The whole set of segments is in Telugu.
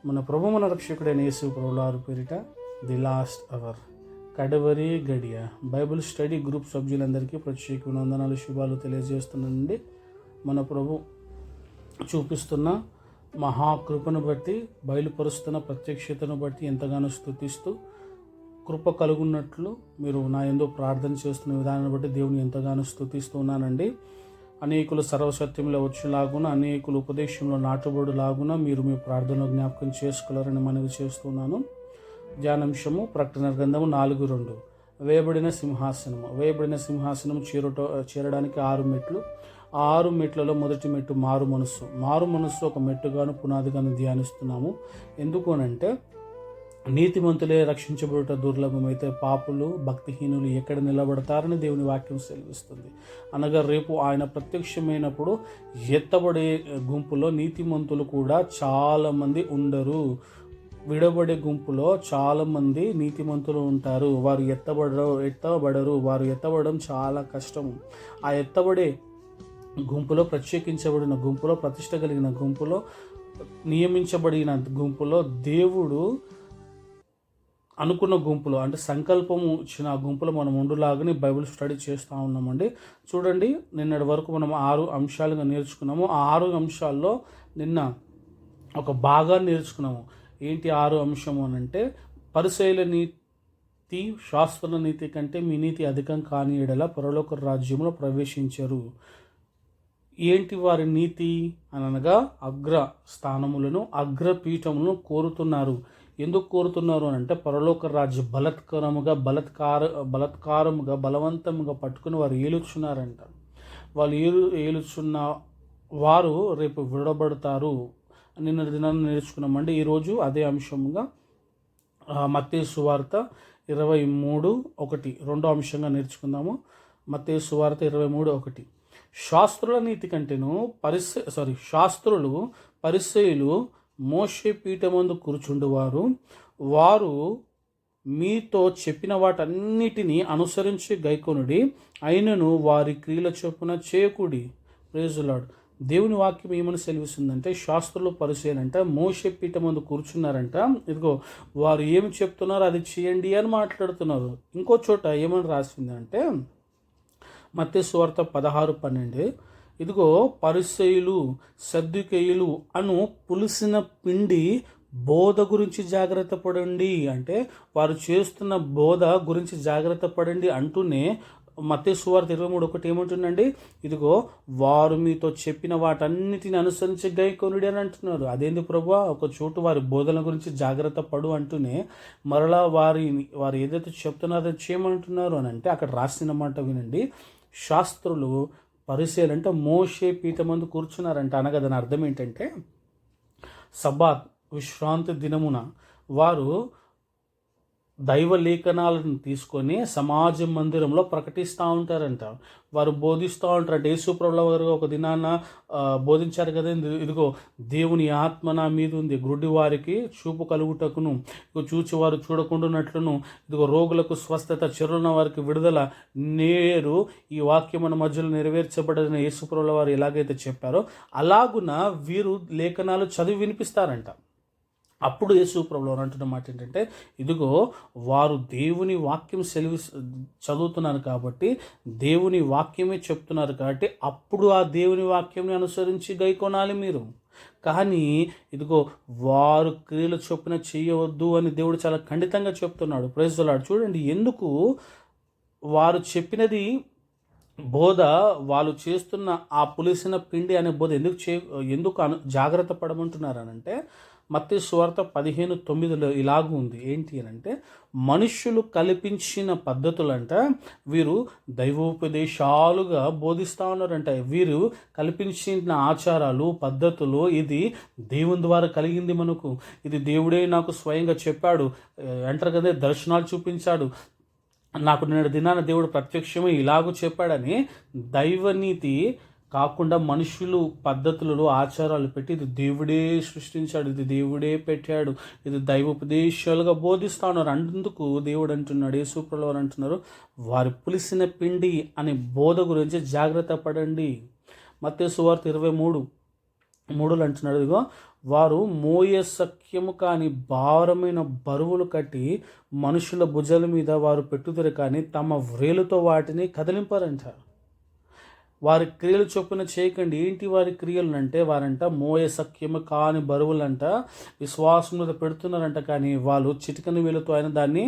మన ప్రభు మన రక్షకుడైన యేసు ప్రభువారి పేరిట ది లాస్ట్ అవర్ కడవరి గడియ బైబిల్ స్టడీ గ్రూప్ సభ్యులందరికీ ప్రత్యేక వందనాలు శుభాలు తెలియజేస్తున్నానండి. మన ప్రభు చూపిస్తున్న మహాకృపను బట్టి, బయలుపరుస్తున్న ప్రత్యక్షతను బట్టి ఎంతగానో స్తుతిస్తూ, కృప కలుగున్నట్లు మీరు నా యందు ప్రార్థన చేస్తున్న విధానాన్ని బట్టి దేవుని ఎంతగానో స్తుతిస్తూ ఉన్నానండి. అనేకులు సర్వసత్యంలో వచ్చేలాగున, అనేకులు ఉపదేశంలో నాటుబడులాగున మీరు మీ ప్రార్థనలో జ్ఞాపకం చేసుకోలేరని మనవి చేస్తున్నాను. ధ్యానాంశము ప్రకటన గ్రంథము 4:2. వేయబడిన సింహాసనము చేరడానికి 6 మెట్లు. ఆ 6 మెట్లలో మొదటి మెట్టు మారు మనస్సు ఒక మెట్టుగాను పునాదిగాను ధ్యానిస్తున్నాము. ఎందుకు అనంటే, నీతిమంతులే రక్షించబడుట దుర్లభమైతే పాపులు, భక్తిహీనులు ఎక్కడ నిలబడతారని దేవుని వాక్యం సెలవిస్తుంది. అనగా రేపు ఆయన ప్రత్యక్షమైనప్పుడు ఎత్తబడే గుంపులో నీతిమంతులు కూడా చాలామంది ఉండరు. విడబడే గుంపులో చాలామంది నీతిమంతులు ఉంటారు. వారు ఎత్తబడరు. వారు ఎత్తబడడం చాలా కష్టం. ఆ ఎత్తబడే గుంపులో, ప్రత్యేకించబడిన గుంపులో, ప్రతిష్ట కలిగిన గుంపులో, నియమించబడిన గుంపులో, దేవుడు అనుకున్న గుంపులో, అంటే సంకల్పము ఇచ్చిన ఆ గుంపులో మనం ఉండులాగానే బైబిల్ స్టడీ చేస్తూ ఉన్నామండి. చూడండి, నిన్నటి వరకు మనం 6 అంశాలుగా నేర్చుకున్నాము. ఆ 6 అంశాల్లో నిన్న ఒక భాగాన్ని నేర్చుకున్నాము. ఏంటి 6 అంశము అని అంటే, పరిసయ్యుల నీతి శాస్త్రుల నీతి కంటే మీ నీతి అధికం కాని యెడల పరలోక రాజ్యంలో ప్రవేశించరు. ఏంటి వారి నీతి అనగా అగ్ర స్థానములను, అగ్రపీఠములను కోరుతున్నారు. ఎందుకు కోరుతున్నారు అని అంటే, పరలోక రాజ్య బలత్కారముగా బలవంతముగా పట్టుకుని వారు ఏలుచున్నారంట. వాళ్ళు ఏలుచున్న వారు రేపు విడబడతారు. నిన్న దినాన్ని నేర్చుకున్నామండి. ఈరోజు అదే అంశంగా మత్తయి సువార్త 23:1 రెండో అంశంగా నేర్చుకుందాము. మత్తయి సువార్త 23:1. శాస్త్రుల నీతి కంటేను శాస్త్రులు, పరిసయ్యులు మోషే పీఠమందు కూర్చుండువారు. వారు మీతో చెప్పిన వాటన్నిటినీ అనుసరించి గైకొనుడి, అయినను వారి క్రియల చొప్పున చేయకుడి. Praise the lord. దేవుని వాక్యం ఏమని సెలవిస్తుందంటే, శాస్త్రులు, పరిసయ్యులంట మోషే పీఠమందు కూర్చున్నారంట. ఇదిగో వారు ఏమి చెప్తున్నారో అది చేయండి అని మాట్లాడుతున్నారు. ఇంకో చోట ఏమని రాసిందంటే, మత్తయి సువార్త 16:12. ఇదిగో పరిసయ్యులు, సద్దూకయ్యులు అను పులిసిన పిండి బోధ గురించి జాగ్రత్త పడండి. అంటే వారు చేస్తున్న బోధ గురించి జాగ్రత్త పడండి అంటూనే మత్తయి సువార్త 23:1 ఏమంటుందండి, ఇదిగో వారు మీతో చెప్పిన వాటన్నిటిని అనుసరించి గైకొనుడి అని అంటున్నారు. అదేంది ప్రభువా, ఒక చోటు వారి బోధన గురించి జాగ్రత్త పడు అంటూనే మరలా వారు ఏదైతే చెప్తున్నారో చేయమంటున్నారు అని అంటే, అక్కడ రాసిన మాట వినండి. శాస్త్రులు, పరిసయ్యులు అంటే మోషే పీఠమందు కూర్చున్నారంట. అనగా దాని అర్థం ఏంటంటే, సబ్బాత్ విశ్రాంతి దినమున వారు దైవ లేఖనాలను తీసుకొని సమాజ మందిరంలో ప్రకటిస్తూ ఉంటారంట. వారు బోధిస్తూ ఉంటారంట. యేసు ప్రభువు వారు ఒక దినాన బోధించారు కదా, ఇదిగో దేవుని ఆత్మ నా మీద ఉంది, గుడ్డి వారికి చూపు కలుగుటకును, చూచివారు చూడకుండానట్లును, ఇదిగో రోగులకు స్వస్థత, చెరువున్న వారికి విడుదల, నేరు ఈ వాక్యం మన మధ్యలో నెరవేర్చబడని యేసు ప్రభువు వారు ఎలాగైతే చెప్పారో అలాగున వీరు లేఖనాలు చదివి వినిపిస్తారంట. అప్పుడు యేసు ప్రభువు అంటున్న మాట ఏంటంటే, ఇదిగో వారు దేవుని వాక్యం చదువుతున్నారు కాబట్టి, దేవుని వాక్యమే చెప్తున్నారు కాబట్టి, అప్పుడు ఆ దేవుని వాక్యంని అనుసరించి గైకొనాలి మీరు. కానీ ఇదిగో వారు క్రియల చొప్పున చేయవద్దు అని దేవుడు చాలా ఖండితంగా చెప్తున్నాడు. Praise the lord. చూడండి, ఎందుకు వారు చెప్పినది బోధ, వాళ్ళు చేస్తున్న ఆ పులిసిన పిండి అనే బోధ ఎందుకు జాగ్రత్త పడమంటున్నారు అనంటే, మత్తయి సువార్త 15:9 ఇలాగూ ఉంది. ఏంటి అని అంటే, మనుష్యులు కల్పించిన పద్ధతులంట వీరు దైవోపదేశాలుగా బోధిస్తూ ఉన్నారంట. వీరు కల్పించిన ఆచారాలు, పద్ధతులు, ఇది దేవుని ద్వారా కలిగింది మనకు, ఇది దేవుడే నాకు స్వయంగా చెప్పాడు అంటారు కదా, దర్శనాలు చూపించాడు, నాకు నిన్న దినాన దేవుడు ప్రత్యక్షమే ఇలాగూ చెప్పాడని దైవనీతి కాకుండా మనుషులు పద్ధతులలో, ఆచారాలు పెట్టి ఇది దేవుడే సృష్టించాడు, ఇది దేవుడే పెట్టాడు, ఇది దైవోపదేశాలుగా బోధిస్తా ఉన్నారు. అందుకు దేవుడు అంటున్నాడు, యేసు ప్రభువు అంటున్నారు, వారి పులిసిన పిండి అనే బోధ గురించి జాగ్రత్త పడండి. మత్తయి సువార్త 23 మూడులో అంటున్నాడు, ఇదిగో వారు మోయ సఖ్యము కాని భారమైన బరువులు కట్టి మనుషుల భుజాల మీద వారు పెట్టుదురు కానీ తమ వ్రేలుతో వాటిని కదిలింపారంట. వారి క్రియలు చొప్పున చేయకండి. ఏంటి వారి క్రియలు అంటే, వారంట మోయ సఖ్యము కాని బరువులంట విశ్వాసం మీద పెడుతున్నారంట, కానీ వాళ్ళు చిటికన వేలుతో ఆయన దాన్ని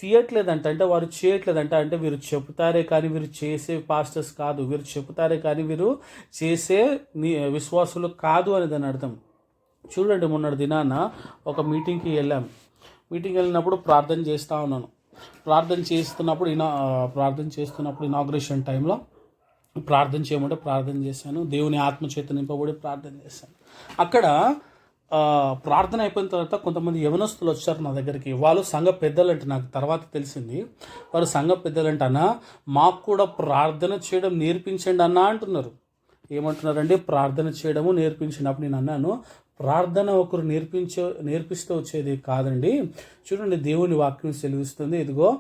తీయట్లేదంట. అంటే వారు చేయట్లేదంట. అంటే వీరు చెబుతారే కానీ వీరు చేసే పాస్టర్స్ కాదు, వీరు చెబుతారే కానీ వీరు చేసే విశ్వాసులు కాదు అని దాని అర్థం. చూడండి, మొన్నటి దినాన ఒక మీటింగ్కి వెళ్ళాం. మీటింగ్కి వెళ్ళినప్పుడు ప్రార్థన చేస్తూ ఉన్నాను. ప్రార్థన చేస్తున్నప్పుడు ఇనాగ్రేషన్ టైంలో ప్రార్థన చేయమంటే ప్రార్థన చేశాను. దేవుని ఆత్మచేత నింపబడి ప్రార్థన చేశాను. అక్కడ ప్రార్థన అయిపోయిన తర్వాత కొంతమంది యవనస్తులు వచ్చారు నా దగ్గరికి. వాళ్ళు సంఘ పెద్దలంటే, నాకు తర్వాత తెలిసింది వారు సంఘ పెద్దలంటే, అన్న మాకు కూడా ప్రార్థన చేయడం నేర్పించండి అన్న అంటున్నారు. ఏమంటున్నారంటే, ప్రార్థన చేయడము నేర్పించండి. అప్పుడు నేను అన్నాను, ప్రార్థన ఒకరు నేర్పిస్తూ వచ్చేది కాదండి. చూడండి, దేవుని వాక్యం సెలవిస్తుంది, ఇదిగో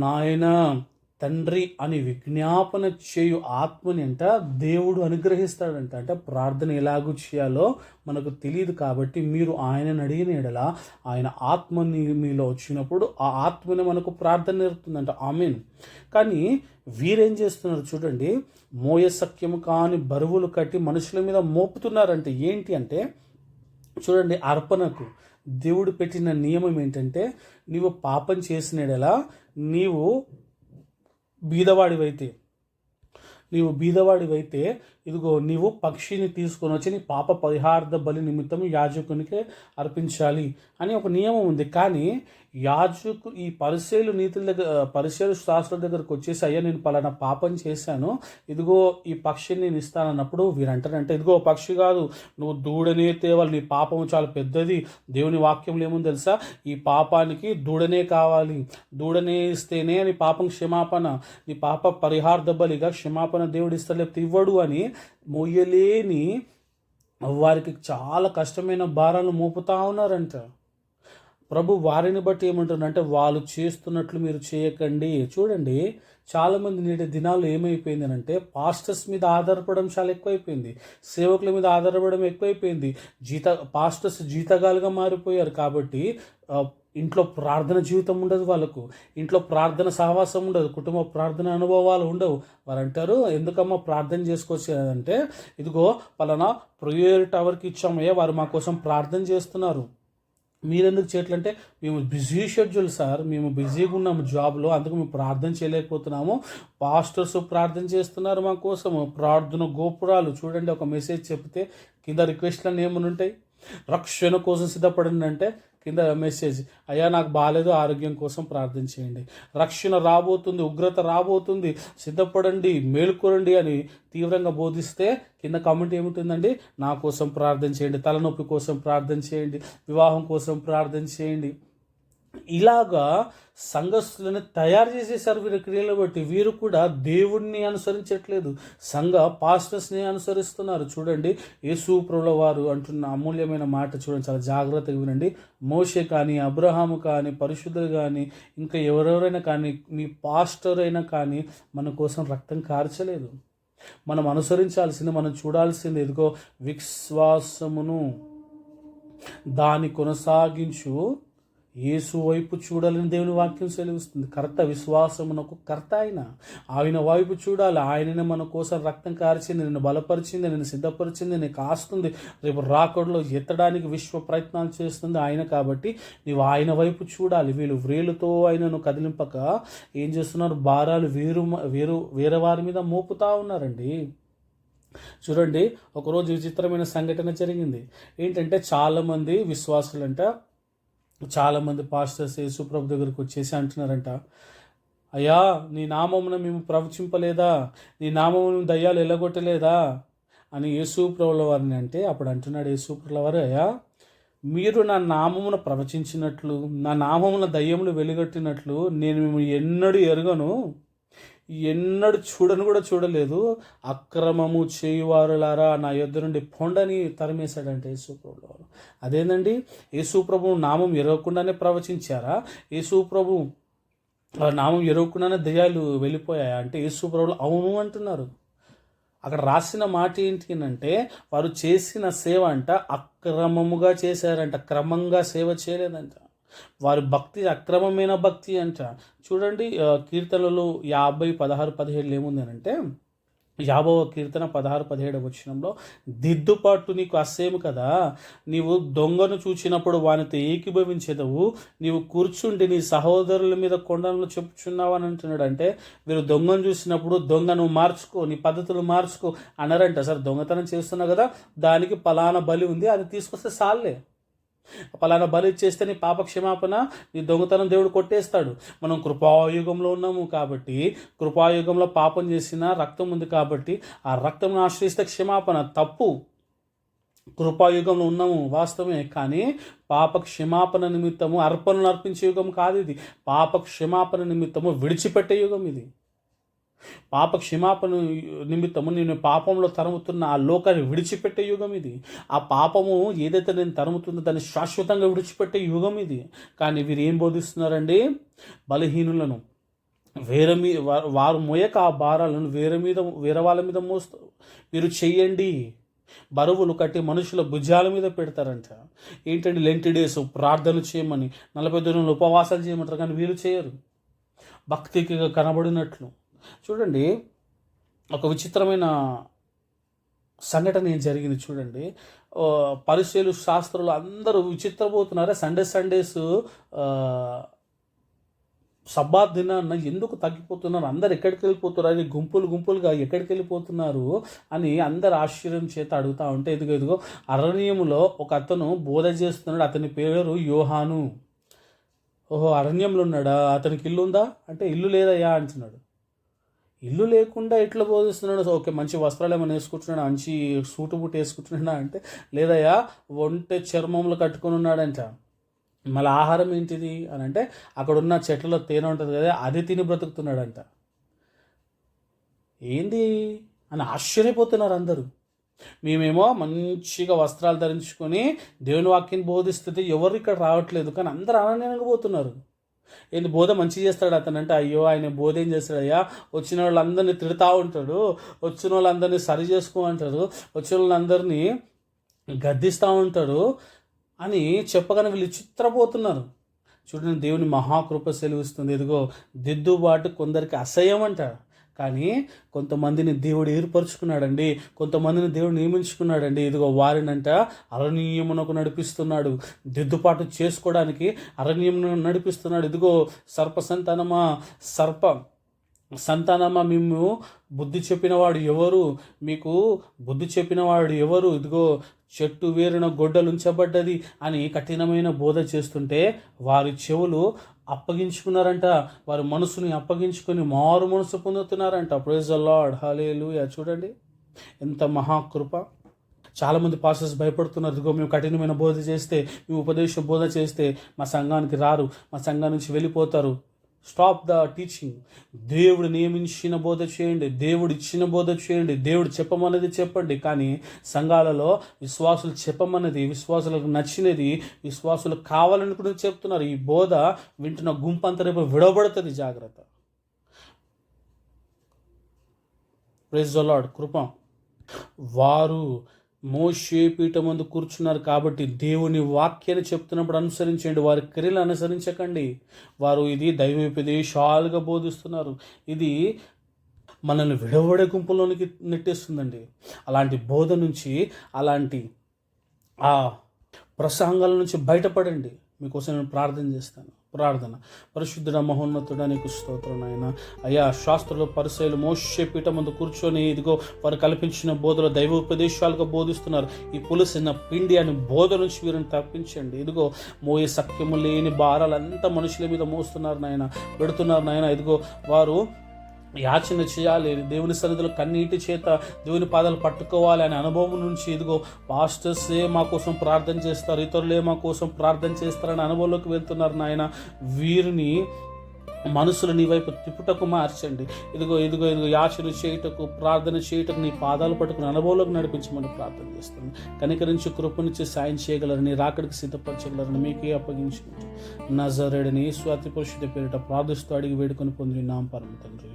నాయన తండ్రి అని విజ్ఞాపన చేయు ఆత్మని అంట దేవుడు అనుగ్రహిస్తాడంట. అంటే ప్రార్థన ఎలాగూ చేయాలో మనకు తెలియదు కాబట్టి మీరు ఆయనను అడిగిన ఎడల ఆయన ఆత్మని మీలో వచ్చినప్పుడు ఆ ఆత్మని మనకు ప్రార్థన నేర్పుతుందంట. ఆమేన్. కానీ వీరేం చేస్తున్నారు చూడండి, మోయ సఖ్యము కాని బరువులు కట్టి మనుషుల మీద మోపుతున్నారంటే ఏంటి అంటే, చూడండి, అర్పణకు దేవుడు పెట్టిన నియమం ఏంటంటే, నీవు పాపం చేసిన ఎడల నీవు బీదవాడివైతే ఇదిగో నీవు పక్షిని తీసుకొని వచ్చి నీ పాప పరిహార్థ బలి నిమిత్తం యాజకునికే అర్పించాలి అని ఒక నియమం ఉంది. కానీ ఈ పరిశీలు శాస్త్రుల దగ్గరకు వచ్చేసి, అయ్యా నేను పలానా పాపం చేశాను, ఇదిగో ఈ పక్షిని నేను ఇస్తానన్నప్పుడు వీరంటారంటే, ఇదిగో పక్షి కాదు, నువ్వు దూడనే తేవాలి, నీ పాపం చాలా పెద్దది. దేవుని వాక్యంలో ఏముంది తెలుసా, ఈ పాపానికి దూడనే కావాలి, దూడనే ఇస్తేనే నీ పాపం క్షమాపణ, నీ పాప పరిహార్థ బలిగా క్షమాపణ దేవుడు ఇస్తాడు, లేకపోతే ఇవ్వడు అని మోయలేని వారికి చాలా కష్టమైన భారాలు మోపుతా ఉన్నారంట. ప్రభు వారిని బట్టి ఏమంటున్నారంటే, వాళ్ళు చేస్తున్నట్లు మీరు చేయకండి. చూడండి, చాలామంది నేటి దినాల్లో ఏమైపోయింది అంటే, పాస్టర్స్ మీద ఆధారపడడం చాలా ఎక్కువైపోయింది, సేవకుల మీద ఆధారపడడం ఎక్కువైపోయింది. పాస్టర్స్ జీతగాలుగా మారిపోయారు. కాబట్టి ఇంట్లో ప్రార్థన జీవితం ఉండదు వాళ్ళకు, ఇంట్లో ప్రార్థన సహవాసం ఉండదు, కుటుంబ ప్రార్థన అనుభవాలు ఉండవు. వారు అంటారు, ఎందుకమ్మా ప్రార్థన చేసుకోవచ్చేదంటే, ఇదిగో పలానా ప్రేయర్ టవర్కి ఇచ్చామయ్యా, వారు మా కోసం ప్రార్థన చేస్తున్నారు, మీరెందుకు చేయట్లంటే, మేము బిజీ షెడ్యూల్ సార్, మేము బిజీగా ఉన్నాము జాబ్లో, అందుకు మేము ప్రార్థన చేయలేకపోతున్నాము, పాస్టర్స్ ప్రార్థన చేస్తున్నారు మా కోసము. ప్రార్థన గోపురాలు చూడండి, ఒక మెసేజ్ చెప్తే కింద రిక్వెస్ట్లన్నీ ఏమని ఉంటాయి, రక్షణ కోసం సిద్ధపడండి అంటే కింద మెసేజ్, అయ్యా నాకు బాగాలేదు, ఆరోగ్యం కోసం ప్రార్థన చేయండి, రక్షణ రాబోతుంది, ఉగ్రత రాబోతుంది, సిద్ధపడండి, మేలుకోరండి అని తీవ్రంగా బోధిస్తే కింద కామెంట్ ఏముంటుందండి, నా కోసం ప్రార్థన చేయండి, తలనొప్పి కోసం ప్రార్థన చేయండి, వివాహం కోసం ప్రార్థన చేయండి. ఇలాగా సంఘస్థులను తయారు చేసేసారు వీరి క్రియలు బట్టి. వీరు కూడా దేవుణ్ణి అనుసరించట్లేదు, సంఘ పాస్టర్స్ని అనుసరిస్తున్నారు. చూడండి, యేసు ప్రభువుల వారు అంటున్న అమూల్యమైన మాట చూడండి, చాలా జాగ్రత్తగా వినండి. మోషే కానీ, అబ్రహాము కానీ, పరిశుద్ధులు కానీ, ఇంకా ఎవరెవరైనా కానీ, మీ పాస్టర్ అయినా కానీ మన కోసం రక్తం కార్చలేదు. మనం అనుసరించాల్సింది, మనం చూడాల్సింది ఇదిగో విశ్వాసమును, దాన్ని కొనసాగించు యేసు వైపు చూడాలని దేవుని వాక్యం సెలవిస్తుంది. కర్త, విశ్వాసమునకు కర్త ఆయన వైపు చూడాలి. ఆయననే మన కోసం రక్తం కార్చింది, నిన్ను బలపరిచింది, నిన్ను సిద్ధపరిచింది, నీకు కాస్తుంది, రేపు రాకడలో ఎత్తడానికి విశ్వ ప్రయత్నాలు చేస్తుంది ఆయన. కాబట్టి నీవు ఆయన వైపు చూడాలి. వీళ్ళు వ్రేలుతో ఆయనను కదిలింపక ఏం చేస్తున్నారు, భారాలు వేరే వారి మీద మోపుతా ఉన్నారండి. చూడండి, ఒకరోజు విచిత్రమైన సంఘటన జరిగింది. ఏంటంటే, చాలామంది విశ్వాసులంట, చాలామంది పాస్టర్స్ యేసుప్రభు దగ్గరికి వచ్చేసి అంటున్నారంట, అయ్యా నీ నామమున మేము ప్రవచింపలేదా, నీ నామమును దయ్యాలు ఎల్లగొట్టలేదా అని యేసుప్రభుల వారిని అంటే, అప్పుడు అంటున్నాడు యేసుప్రభుల వారు, అయ్యా మీరు నా నామమున ప్రవచించినట్లు, నా నామమున దయ్యములు వెలుగొట్టినట్లు నేను మేము ఎన్నడూ ఎరుగను, ఎన్నడూ చూడను కూడా చూడలేదు, అక్రమము చేయువారులారా నా యొద్ద నుండి పొండని తరిమేశాడంటే యేసుప్రభుల వారు. అదేనండి, యేసుప్రభు నామం ఎరగకుండానే ప్రవచించారా, యేసుప్రభు నామం ఎరగకుండానే దయ్యాలు వెళ్ళిపోయాయా అంటే యేసుప్రభులు అవును అంటున్నారు. అక్కడ రాసిన మాట ఏంటి అంటే వారు చేసిన సేవ అంట అక్రమముగా చేశారంట, క్రమంగా సేవ చేయలేదంట. వారి భక్తి అక్రమమైన భక్తి అంట. చూడండి కీర్తనలు 50:16-17 ఏముంది అంటే 50వ కీర్తన 16-17 వచనంలో, దిద్దుపాటు నీకు అసహ్యము కదా, నీవు దొంగను చూచినప్పుడు వానితో ఏకీభవించేదవు, నీవు కూర్చుండి నీ సహోదరుల మీద కొండలను చెప్పుచున్నావు అని అంటున్నాడు. అంటే వీరు దొంగను చూసినప్పుడు దొంగను మార్చుకో, నీ పద్ధతులు మార్చుకో అన్నారంట. సరే దొంగతనం చేస్తున్నావు కదా, దానికి పలానా బలి ఉంది, అది తీసుకొస్తే సాల్లే, పలానా బలి ఇచ్చేస్తే నీ పాప క్షమాపణ, నీ దొంగతనం దేవుడు కొట్టేస్తాడు. మనం కృపాయుగంలో ఉన్నాము కాబట్టి, కృపాయుగంలో పాపం చేసిన రక్తం ఉంది కాబట్టి ఆ రక్తం ఆశ్రయిస్తే క్షమాపణ. తప్పు, కృపాయుగంలో ఉన్నాము వాస్తవమే, కానీ పాప క్షమాపణ నిమిత్తము అర్పణలు అర్పించే యుగం కాదు ఇది. పాప క్షమాపణ నిమిత్తము విడిచిపెట్టే యుగం ఇది. పాప క్షమాపణ నిమిత్తము నేను పాపంలో తరుముతున్న ఆ లోకాన్ని విడిచిపెట్టే యుగం ఇది. ఆ పాపము ఏదైతే నేను తరుముతుందో దాన్ని శాశ్వతంగా విడిచిపెట్టే యుగం ఇది. కానీ వీరు ఏం బోధిస్తున్నారండి? బలహీనులను వారు మోయక ఆ భారాలను వేరే వాళ్ళ మీద మోస్తారు. వీరు చెయ్యండి, బరువులు కట్టి మనుషుల భుజాల మీద పెడతారంట. ఏంటంటే లెంటి డేస్ ప్రార్థనలు చేయమని, 40 దినాలు ఉపవాసాలు చేయమంటారు, కానీ వీరు చేయరు. భక్తికి కనబడినట్లు. చూడండి ఒక విచిత్రమైన సంఘటన ఏం జరిగింది చూడండి. పరిచయులు శాస్త్రులు అందరూ విచిత్రపోతున్నారా, సండేస్ సబ్బాత్ దినాన్న ఎందుకు తగ్గిపోతున్నారు, అందరు ఎక్కడికి వెళ్ళిపోతున్నారు అని గుంపులుగా ఎక్కడికి వెళ్ళిపోతున్నారు అని అందరు ఆశ్చర్యం చేత అడుగుతూ ఉంటే, ఇదిగో అరణ్యములో ఒక అతను బోధ చేస్తున్నాడు, అతని పేరు యోహాను. ఓహో అరణ్యంలో ఉన్నాడా, అతనికి ఇల్లు ఉందా అంటే ఇల్లు లేదయ్యా అంటున్నాడు. ఇల్లు లేకుండా ఎట్లా బోధిస్తున్నాడు? ఓకే, మంచి వస్త్రాలు ఏమైనా వేసుకుంటున్నాడు, మంచి సూటు బూట్ వేసుకుంటున్నాడా అంటే లేదయ్యా, ఒంటె చర్మంలో కట్టుకొని ఉన్నాడంట. మళ్ళీ ఆహారం ఏంటిది అని అంటే అక్కడ ఉన్న చెట్లలో తేనె ఉంటుంది కదా, అది తిని బ్రతుకుతున్నాడంట. ఏంది అని ఆశ్చర్యపోతున్నారు అందరూ. మేమేమో మంచిగా వస్త్రాలు ధరించుకొని దేవుని వాక్యాన్ని బోధిస్తుంది, ఎవరు ఇక్కడ రావట్లేదు, కానీ అందరూ ఆనందంగా పోతున్నారు. ఏంటి బోధ మంచిగా చేస్తాడు అతను అంటే, అయ్యో ఆయన బోధ ఏం చేస్తాడయ్యా, వచ్చిన వాళ్ళందరినీ తిడతా ఉంటాడు, వచ్చిన వాళ్ళందరినీ సరి చేసుకో అంటాడు, వచ్చిన వాళ్ళందరినీ గద్దిస్తూ ఉంటాడు అని చెప్పగానే వీళ్ళు చిత్రపోతున్నారు. చూడండి దేవుని మహాకృప సెలవిస్తుంది. ఇదిగో దిద్దుబాటు కొందరికి అసహ్యం అంటాడు, కానీ కొంతమందిని దేవుడు ఏర్పరచుకున్నాడండి, కొంతమందిని దేవుడు నియమించుకున్నాడండి. ఇదిగో వారినంట అరణ్యమునకు నడిపిస్తున్నాడు, దిద్దుబాటు చేసుకోవడానికి అరణ్యమును నడిపిస్తున్నాడు. ఇదిగో సంతానమా మేము బుద్ధి చెప్పినవాడు ఎవరు, మీకు బుద్ధి చెప్పినవాడు ఎవరు, ఇదిగో చెట్టు వేరున గొడ్డలు ఉంచబడ్డది అని కఠినమైన బోధ చేస్తుంటే వారి చెవులు అప్పగించుకున్నారంట, వారి మనసుని అప్పగించుకొని మారు మనసు పొందుతున్నారంట. ప్రైజ్ ది లార్డ్, హల్లెలూయా. చూడండి ఎంత మహాకృప. చాలామంది పాస్టర్స్ భయపడుతున్నారు, ఇదిగో మేము కఠినమైన బోధ చేస్తే, మేము ఉపదేశ బోధ చేస్తే మా సంఘానికి రారు, మా సంఘం నుంచి వెళ్ళిపోతారు. Stop the teaching. దేవుడు నియమించిన బోధ చేయండి, దేవుడు ఇచ్చిన బోధ చేయండి, దేవుడు చెప్పమన్నది చెప్పండి. కానీ సంఘాలలో విశ్వాసులు చెప్పమన్నది, విశ్వాసులకు నచ్చినది, విశ్వాసులు కావాలనుకుని చెప్తున్నారు. ఈ బోధ వింటున్న గుంపంతా రేపు విడవబడుతుంది, జాగ్రత్త. Praise the lord. కృప. వారు మోషే పీఠం ముందు కూర్చున్నారు కాబట్టి దేవుని వాక్యాన్ని చెప్తున్నప్పుడు అనుసరించండి, వారి క్రియలు అనుసరించకండి. వారు ఇది దైవోపదేశాలుగా బోధిస్తున్నారు, ఇది మనల్ని విడవడే గుంపులోనికి నెట్టేస్తుందండి. అలాంటి బోధ నుంచి, అలాంటి ఆ ప్రసంగాల నుంచి బయటపడండి. మీకోసం నేను ప్రార్థన చేస్తాను. ప్రార్థన. పరిశుద్ధుడ మహోన్నతుడ నీకు స్తోత్రం నాయన. అయ్యా శాస్త్రులు పరిసయ్యులు మోషే పీఠం ముందు కూర్చొని ఇదిగో వారు కల్పించిన బోధలో దైవోపదేశాలుగా బోధిస్తున్నారు. ఈ పులిసిన పిండి అని బోధ నుంచి వీరిని తప్పించండి. ఇదిగో మోయే సఖ్యము లేని భారాలంతా మనుషుల మీద మోస్తున్నారు నాయన, పెడుతున్నారు నాయన. ఇదిగో వారు యాచన చేయాలి, దేవుని సన్నిధిలో కన్నీటి చేత దేవుని పాదాలు పట్టుకోవాలి అనే అనుభవం నుంచి ఇదిగో పాస్టర్సే మా కోసం ప్రార్థన చేస్తారు, ఇతరులే మా కోసం ప్రార్థన చేస్తారనే అనుభవంలోకి వెళ్తున్నారు నాయన. వీరిని మనసులు నీ వైపు తిప్పుటకు మార్చండి. ఇదిగో యాచన చేయుటకు, ప్రార్థన చేయుటకు, నీ పాదాలు పట్టుకుని అనుభవంలోకి నడిపించమని ప్రార్థన చేస్తాను. కనికరించి కృపనిచ్చి సాయం చేయగలరని, రాకడికి సిద్ధపరచగలరని మీకే అప్పగించుకుంటూ నజరేయుడైన యేసు అతి పరిశుద్ధ పేరిట ప్రార్థిస్తూ అడిగి వేడుకొని పొంది నామ పరమ తండ్రి.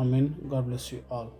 ఆమేన్. God bless you all.